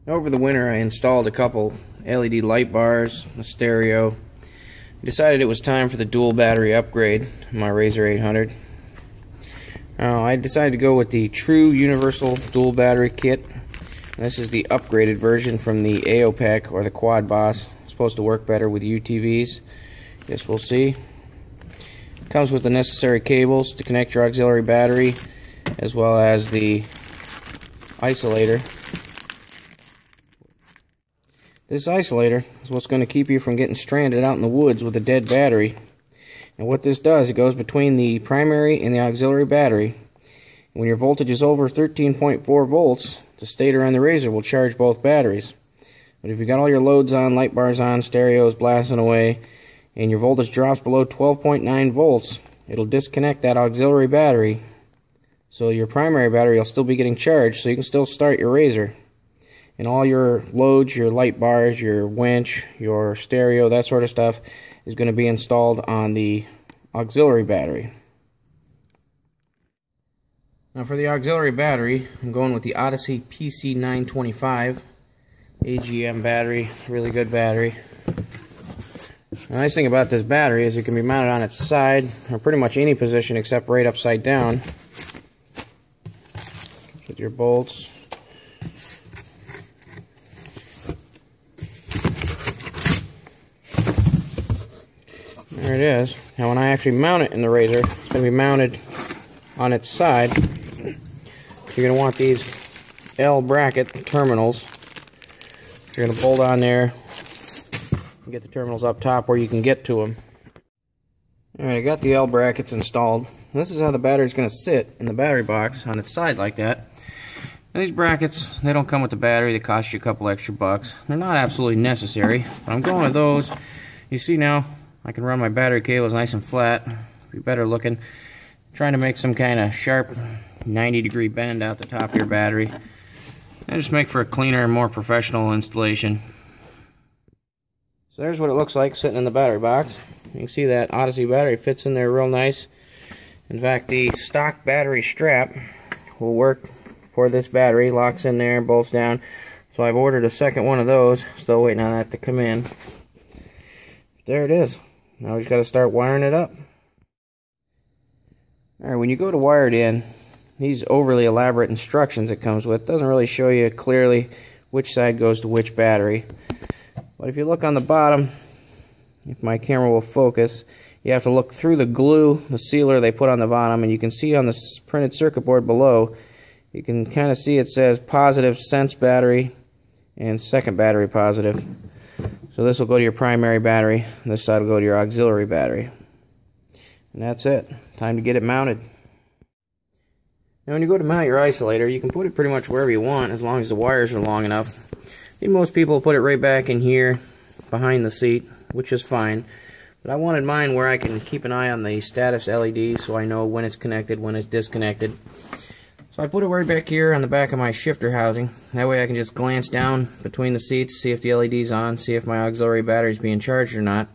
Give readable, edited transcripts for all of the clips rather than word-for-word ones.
Over the winter I installed a couple LED light bars, a stereo. I decided it was time for the dual battery upgrade on my RZR 800. I decided to go with the true universal dual battery kit. This is the upgraded version from the AOPEC or the Quad Boss. It's supposed to work better with UTVs. Guess we'll see. It comes with the necessary cables to connect your auxiliary battery as well as the isolator. This isolator is what's going to keep you from getting stranded out in the woods with a dead battery. And what this does, it goes between the primary and the auxiliary battery. When your voltage is over 13.4 volts, the stator on the RZR will charge both batteries. But if you got all your loads on, light bars on, stereos blasting away, and your voltage drops below 12.9 volts, it'll disconnect that auxiliary battery. So your primary battery will still be getting charged, so you can still start your RZR. And all your loads, your light bars, your winch, your stereo, that sort of stuff is going to be installed on the auxiliary battery. Now for the auxiliary battery, I'm going with the Odyssey PC925 AGM battery, really good battery. The nice thing about this battery is it can be mounted on its side, or pretty much any position except right upside down. With your bolts. There it is. Now when I actually mount it in the RZR, it's going to be mounted on its side. You're going to want these L bracket terminals. You're going to bolt on there and get the terminals up top where you can get to them. Alright, I got the L brackets installed. This is how the battery is going to sit in the battery box on its side like that. Now these brackets, they don't come with the battery. They cost you a couple extra bucks. They're not absolutely necessary, but I'm going with those. You see now, I can run my battery cables nice and flat. Be better looking. I'm trying to make some kind of sharp 90-degree bend out the top of your battery. And just make for a cleaner and more professional installation. So there's what it looks like sitting in the battery box. You can see that Odyssey battery fits in there real nice. In fact, the stock battery strap will work for this battery. Locks in there, bolts down. So I've ordered a second one of those. Still waiting on that to come in. There it is. Now we just got to start wiring it up. Alright, when you go to wire it in, these overly elaborate instructions it comes with doesn't really show you clearly which side goes to which battery. But if you look on the bottom, if my camera will focus, you have to look through the glue, the sealer they put on the bottom, and you can see on the printed circuit board below, you can kind of see it says positive sense battery and second battery positive. So this will go to your primary battery, and this side will go to your auxiliary battery. And that's it. Time to get it mounted. Now when you go to mount your isolator, you can put it pretty much wherever you want as long as the wires are long enough. I think most people put it right back in here behind the seat, which is fine. But I wanted mine where I can keep an eye on the status LED so I know when it's connected, when it's disconnected. So I put it right back here on the back of my shifter housing. That way I can just glance down between the seats, see if the LED's on, see if my auxiliary battery is being charged or not.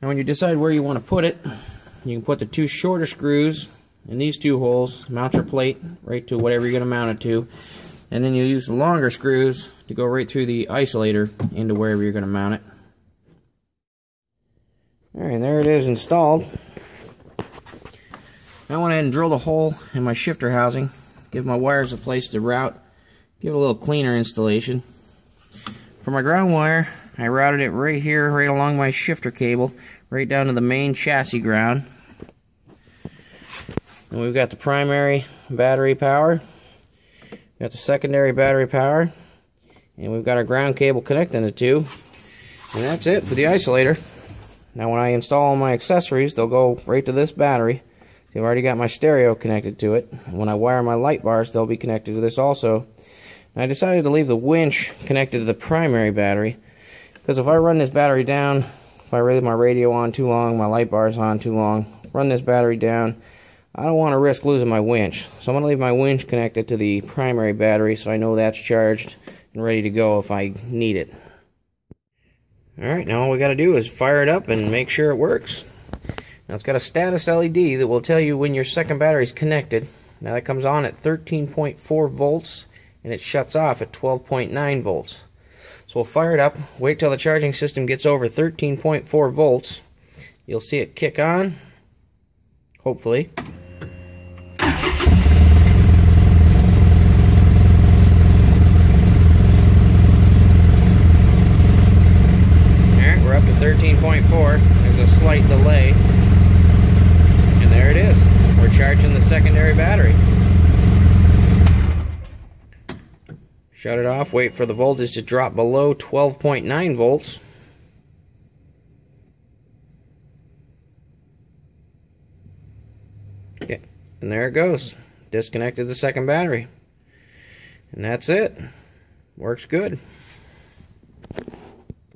Now when you decide where you want to put it, you can put the two shorter screws in these two holes, mount your plate right to whatever you're going to mount it to, and then you use the longer screws to go right through the isolator into wherever you're going to mount it. Alright, there it is installed. Now I went ahead and drilled a hole in my shifter housing, give my wires a place to route, give it a little cleaner installation. For my ground wire, I routed it right here, right along my shifter cable, right down to the main chassis ground. And we've got the primary battery power, got the secondary battery power, and we've got our ground cable connecting the two. And that's it for the isolator. Now when I install all my accessories, they'll go right to this battery. I've already got my stereo connected to it. When I wire my light bars, they'll be connected to this also. And I decided to leave the winch connected to the primary battery, because if I run this battery down, if I leave my radio on too long, my light bars on too long, run this battery down, I don't want to risk losing my winch. So I'm going to leave my winch connected to the primary battery so I know that's charged and ready to go if I need it. Alright, now all we got to do is fire it up and make sure it works. Now it's got a status LED that will tell you when your second battery is connected. Now that comes on at 13.4 volts and it shuts off at 12.9 volts. So we'll fire it up, wait till the charging system gets over 13.4 volts. You'll see it kick on, hopefully. Alright, we're up to 13.4. There's a slight delay. And there it is. We're charging the secondary battery. Shut it off, wait for the voltage to drop below 12.9 volts. Okay, and there it goes. Disconnected the second battery. And that's it. Works good.